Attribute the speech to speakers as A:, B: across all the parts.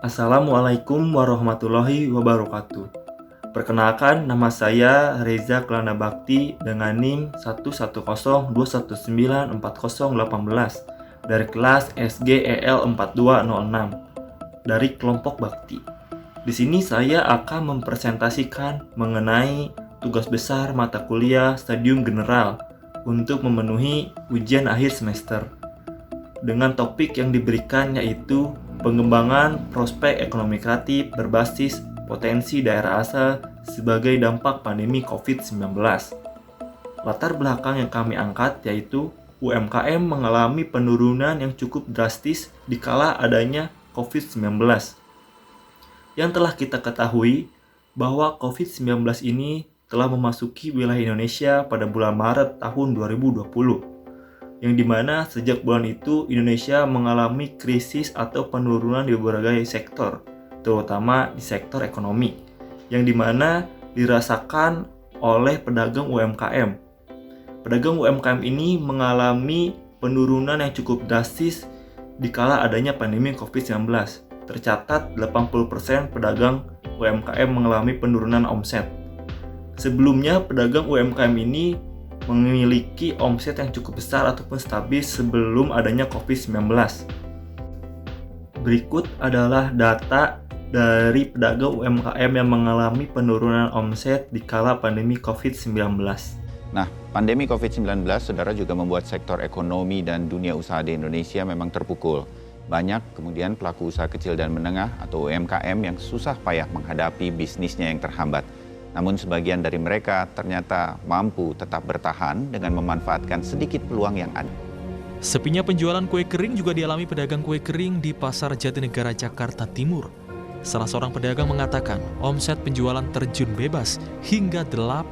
A: Assalamualaikum warahmatullahi wabarakatuh. Perkenalkan, nama saya Reza Kelana Bakti dengan NIM 11021940818 dari kelas SGEL 4206 dari kelompok Bakti. Di sini saya akan mempresentasikan mengenai tugas besar mata kuliah Stadium General untuk memenuhi ujian akhir semester. Dengan topik yang diberikan yaitu pengembangan prospek ekonomi kreatif berbasis potensi daerah asal sebagai dampak pandemi COVID-19. Latar belakang yang kami angkat yaitu UMKM mengalami penurunan yang cukup drastis dikala adanya COVID-19. Yang telah kita ketahui bahwa COVID-19 ini telah memasuki wilayah Indonesia pada bulan Maret tahun 2020. Yang dimana sejak bulan itu Indonesia mengalami krisis atau penurunan di berbagai sektor, terutama di sektor ekonomi, yang dimana dirasakan oleh pedagang UMKM. Pedagang UMKM ini mengalami penurunan yang cukup drastis dikala adanya pandemi COVID-19. Tercatat 80% pedagang UMKM mengalami penurunan omset. Sebelumnya pedagang UMKM ini memiliki omset yang cukup besar ataupun stabil sebelum adanya COVID-19. Berikut adalah data dari pedagang UMKM yang mengalami penurunan omset di kala pandemi COVID-19.
B: Nah, pandemi COVID-19, saudara, juga membuat sektor ekonomi dan dunia usaha di Indonesia memang terpukul. Banyak kemudian pelaku usaha kecil dan menengah atau UMKM yang susah payah menghadapi bisnisnya yang terhambat. Namun sebagian dari mereka ternyata mampu tetap bertahan dengan memanfaatkan sedikit peluang yang ada.
C: Sepinya penjualan kue kering juga dialami pedagang kue kering di Pasar Jatinegara, Jakarta Timur. Salah seorang pedagang mengatakan omset penjualan terjun bebas hingga 80%.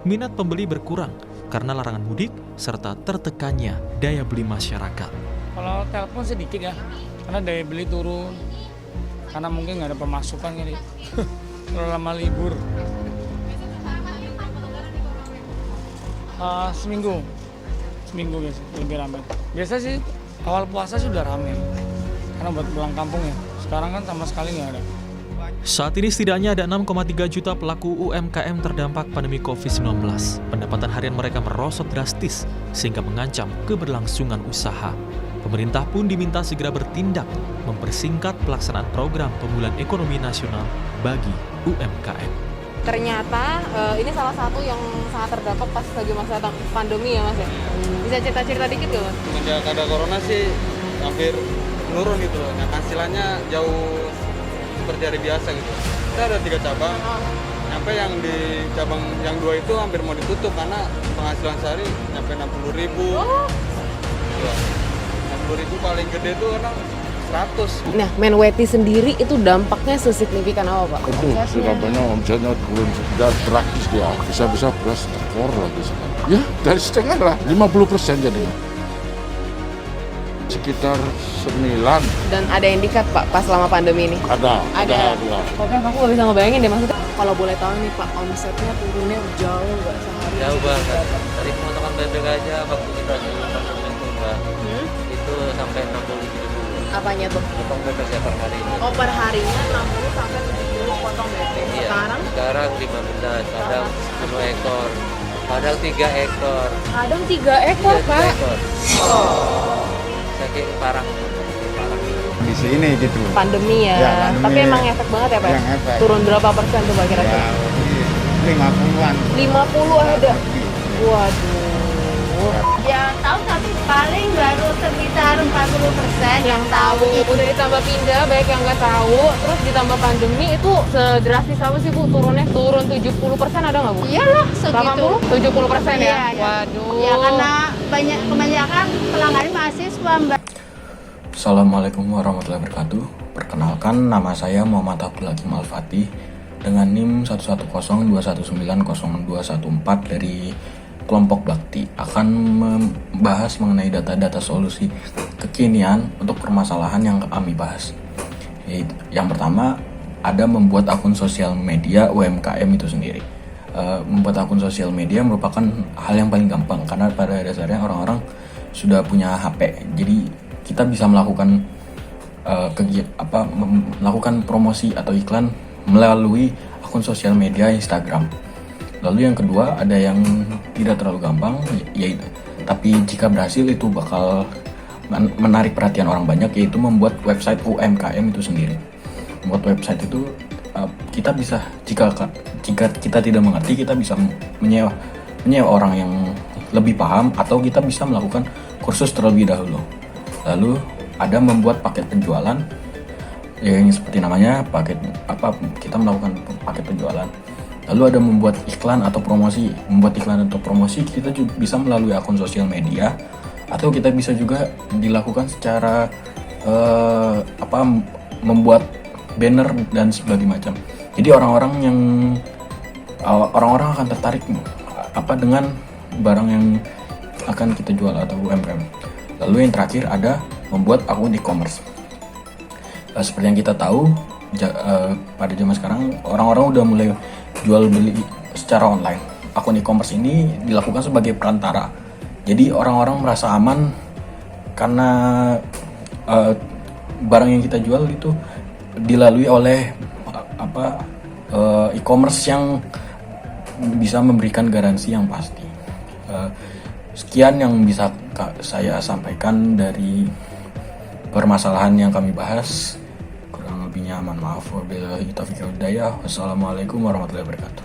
C: Minat pembeli berkurang karena larangan mudik serta tertekannya daya beli masyarakat.
D: Kalau telepon sedikit ya, karena daya beli turun. Karena mungkin nggak ada pemasukan kali. Kalau lama libur. Seminggu biasa lebih ramai. Biasa sih awal puasa sudah ramai karena buat pulang kampung ya. Sekarang kan sama sekali nggak ada.
C: Saat ini setidaknya ada 6,3 juta pelaku UMKM terdampak pandemi COVID-19. Pendapatan harian mereka merosot drastis sehingga mengancam keberlangsungan usaha. Pemerintah pun diminta segera bertindak mempersingkat pelaksanaan program pemulihan ekonomi nasional bagi UMKM.
E: Ternyata ini salah satu yang sangat terdampak pas lagi masa pandemi ya Mas ya. Bisa cerita-cerita dikit gak Mas?
F: Semenjak ada corona sih hampir menurun gitu loh. Nah, penghasilannya jauh seperti hari biasa gitu. Kita ada 3 cabang. Sampai yang di cabang yang 2 itu hampir mau ditutup karena penghasilan sehari sampai 60.000.
E: Oh.
F: 60.000 paling gede tuh karena 100.
E: Nah, Menweti sendiri itu dampaknya sesignifikan apa Pak?
G: Itu Surabaya omsetnya turun sudah drastis dia. Bisa-bisa beras tekor lagi sekarang. Ya, dari setengah lah, 50% jadinya. Sekitar 9.
E: Dan ada indikat Pak pas selama pandemi ini?
G: Ada.
E: Pokoknya aku gak bisa ngebayangin deh maksudnya. Kalau boleh tahu nih Pak, omsetnya turunnya jauh nggak sehari?
H: Jauh banget. Dari pemotongan bebek aja waktu kita jualan itu Mbak, itu sampai 60.000.
E: Apanya tuh?
H: Potong bebek ya per hari ini.
E: Oh, per harinya 60 sampai 70 potong bebek.
H: Iya.
E: Sekarang
H: 15, kadang 10 ekor, kadang 3 ekor.
E: kadang 3 ekor
H: Iya, 3
E: Pak.
H: ekor. Saking parah.
B: Di sini gitu.
E: Pandemi ya.
B: Ya, pandemi.
E: Tapi emang efek banget ya Pak?
B: Yang efek.
E: Turun berapa persen tuh Pak kira-kira?
B: Ya, 50-an.
E: 50 ada. Waduh.
I: Yang tahu tapi paling baru sekitar 40% yang tahu.
E: Udah ditambah pindah, banyak yang nggak tahu. Terus ditambah pandemi itu sedrastis apa sih Bu turunnya? Turun 70% ada nggak Bu?
I: Iyalah segitu.
E: 70% ya?
I: Iya.
E: Waduh.
I: Ya karena kebanyakan pelanggan mahasiswa Mbak.
J: Assalamualaikum warahmatullahi wabarakatuh. Perkenalkan, nama saya Muhammad Abdul Hakim Al-Fatih dengan NIM 11021900214 dari kelompok Bakti, akan membahas mengenai data-data solusi kekinian untuk permasalahan yang kami bahas. Yang pertama, ada membuat akun sosial media UMKM itu sendiri. Membuat akun sosial media merupakan hal yang paling gampang karena pada dasarnya orang-orang sudah punya HP. Jadi kita bisa melakukan melakukan promosi atau iklan melalui akun sosial media Instagram. Lalu yang kedua ada yang tidak terlalu gampang, yaitu tapi jika berhasil itu bakal menarik perhatian orang banyak, yaitu membuat website UMKM itu sendiri. Membuat website itu kita bisa, jika kita tidak mengerti, kita bisa menyewa orang yang lebih paham, atau kita bisa melakukan kursus terlebih dahulu. Lalu ada membuat paket penjualan, yang seperti namanya kita melakukan paket penjualan. Lalu ada membuat iklan atau promosi. Membuat iklan atau promosi kita juga bisa melalui akun sosial media, atau kita bisa juga dilakukan secara membuat banner dan sebagainya macam. Jadi orang-orang akan tertarik dengan barang yang akan kita jual atau UMKM. Lalu yang terakhir ada membuat akun e-commerce. Seperti yang kita tahu, pada zaman sekarang orang-orang udah mulai jual beli secara online. Akun e-commerce ini dilakukan sebagai perantara. Jadi orang-orang merasa aman karena barang yang kita jual itu dilalui oleh e-commerce yang bisa memberikan garansi yang pasti. Sekian yang bisa saya sampaikan dari permasalahan yang kami bahas. Kurang lebihnya mohon maaf. Wabillahi taufiq wal hidayah. Wassalamualaikum warahmatullahi wabarakatuh.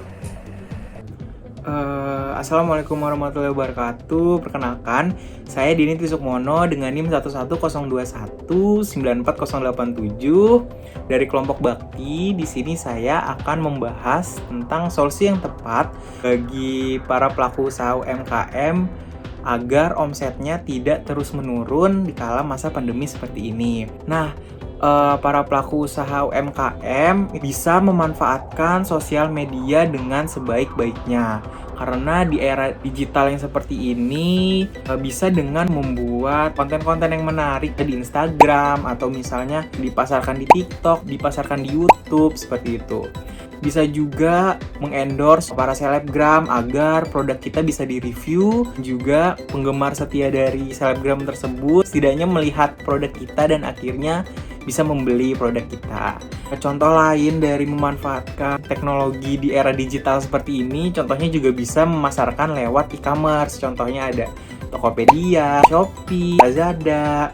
K: Assalamualaikum warahmatullahi wabarakatuh. Perkenalkan, saya Dini Trisukmono dengan NIM 11021940887 dari kelompok Bakti. Di sini saya akan membahas tentang solusi yang tepat bagi para pelaku usaha UMKM agar omsetnya tidak terus menurun di kala masa pandemi seperti ini. Nah, para pelaku usaha UMKM bisa memanfaatkan sosial media dengan sebaik-baiknya. Karena di era digital yang seperti ini bisa dengan membuat konten-konten yang menarik di Instagram, atau misalnya dipasarkan di TikTok, dipasarkan di YouTube, seperti itu. Bisa juga mengendorse para selebgram agar produk kita bisa direview. Juga penggemar setia dari selebgram tersebut setidaknya melihat produk kita dan akhirnya bisa membeli produk kita. Contoh lain dari memanfaatkan teknologi di era digital seperti ini, contohnya juga bisa memasarkan lewat e-commerce. Contohnya ada Tokopedia, Shopee, Lazada.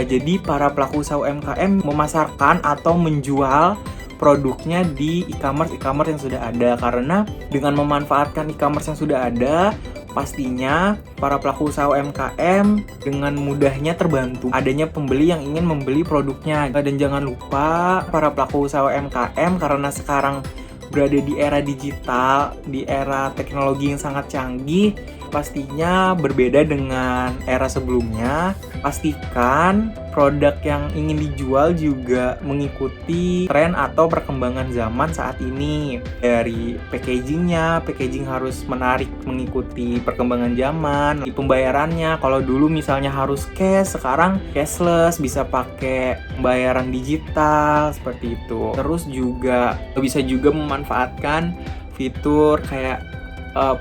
K: Jadi para pelaku usaha UMKM memasarkan atau menjual produknya di e-commerce yang sudah ada. Karena dengan memanfaatkan e-commerce yang sudah ada, pastinya para pelaku usaha UMKM dengan mudahnya terbantu adanya pembeli yang ingin membeli produknya. Dan jangan lupa para pelaku usaha UMKM, karena sekarang berada di era digital, di era teknologi yang sangat canggih, pastinya berbeda dengan era sebelumnya. Pastikan produk yang ingin dijual juga mengikuti tren atau perkembangan zaman saat ini. Dari packaging harus menarik mengikuti perkembangan zaman. Di pembayarannya, kalau dulu misalnya harus cash, sekarang cashless, bisa pakai pembayaran digital seperti itu. Terus juga bisa juga memanfaatkan fitur kayak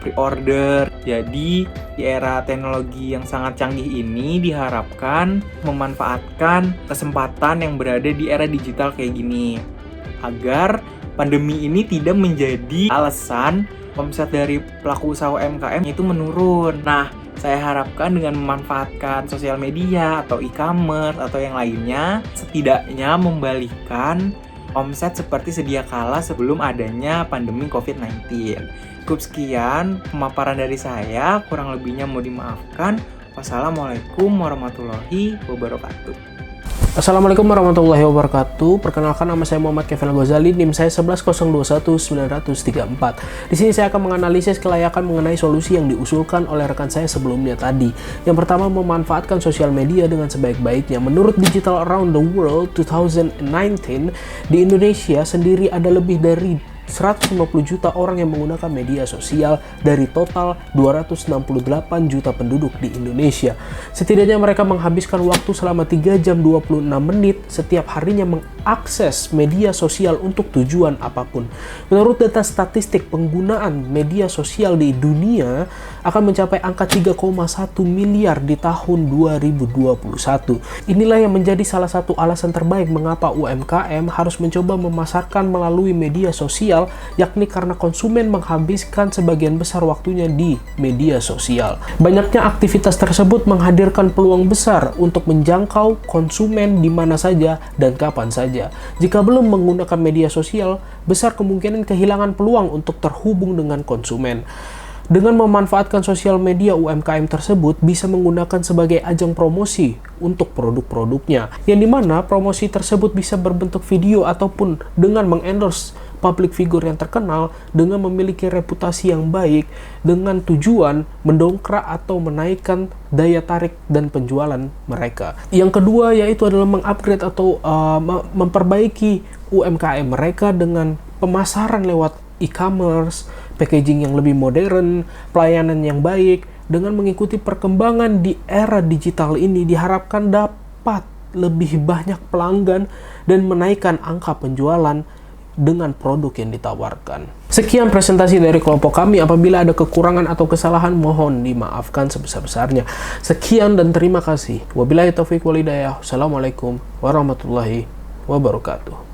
K: pre-order. Jadi di era teknologi yang sangat canggih ini diharapkan memanfaatkan kesempatan yang berada di era digital kayak gini, agar pandemi ini tidak menjadi alasan omset dari pelaku usaha UMKM itu menurun. Nah, saya harapkan dengan memanfaatkan sosial media atau e-commerce atau yang lainnya, setidaknya membalikan omset seperti sedia kala sebelum adanya pandemi COVID-19. Cukup sekian pemaparan dari saya, kurang lebihnya mau dimaafkan. Wassalamualaikum warahmatullahi wabarakatuh.
L: Assalamualaikum warahmatullahi wabarakatuh. Perkenalkan, nama saya Muhammad Kevin Ghazali, NIM saya 110219434. Di sini saya akan menganalisis kelayakan mengenai solusi yang diusulkan oleh rekan saya sebelumnya tadi. Yang pertama, memanfaatkan sosial media dengan sebaik-baiknya. Menurut Digital Around the World 2019, di Indonesia sendiri ada lebih dari 150 juta orang yang menggunakan media sosial dari total 268 juta penduduk di Indonesia. Setidaknya mereka menghabiskan waktu selama 3 jam 26 menit setiap harinya mengakses media sosial untuk tujuan apapun. Menurut data statistik, penggunaan media sosial di dunia akan mencapai angka 3,1 miliar di tahun 2021. Inilah yang menjadi salah satu alasan terbaik mengapa UMKM harus mencoba memasarkan melalui media sosial, yakni karena konsumen menghabiskan sebagian besar waktunya di media sosial. Banyaknya aktivitas tersebut menghadirkan peluang besar untuk menjangkau konsumen di mana saja dan kapan saja. Jika belum menggunakan media sosial, besar kemungkinan kehilangan peluang untuk terhubung dengan konsumen. Dengan memanfaatkan sosial media, UMKM tersebut bisa menggunakan sebagai ajang promosi untuk produk-produknya, yang dimana promosi tersebut bisa berbentuk video ataupun dengan mengendorse public figure yang terkenal dengan memiliki reputasi yang baik dengan tujuan mendongkrak atau menaikkan daya tarik dan penjualan mereka. Yang kedua yaitu adalah mengupgrade atau memperbaiki UMKM mereka dengan pemasaran lewat e-commerce, packaging yang lebih modern, pelayanan yang baik. Dengan mengikuti perkembangan di era digital ini, diharapkan dapat lebih banyak pelanggan dan menaikkan angka penjualan dengan produk yang ditawarkan. Sekian presentasi dari kelompok kami. Apabila ada kekurangan atau kesalahan, mohon dimaafkan sebesar-besarnya. Sekian dan terima kasih. Wabillahi taufiq wal hidayah. Wassalamualaikum warahmatullahi wabarakatuh.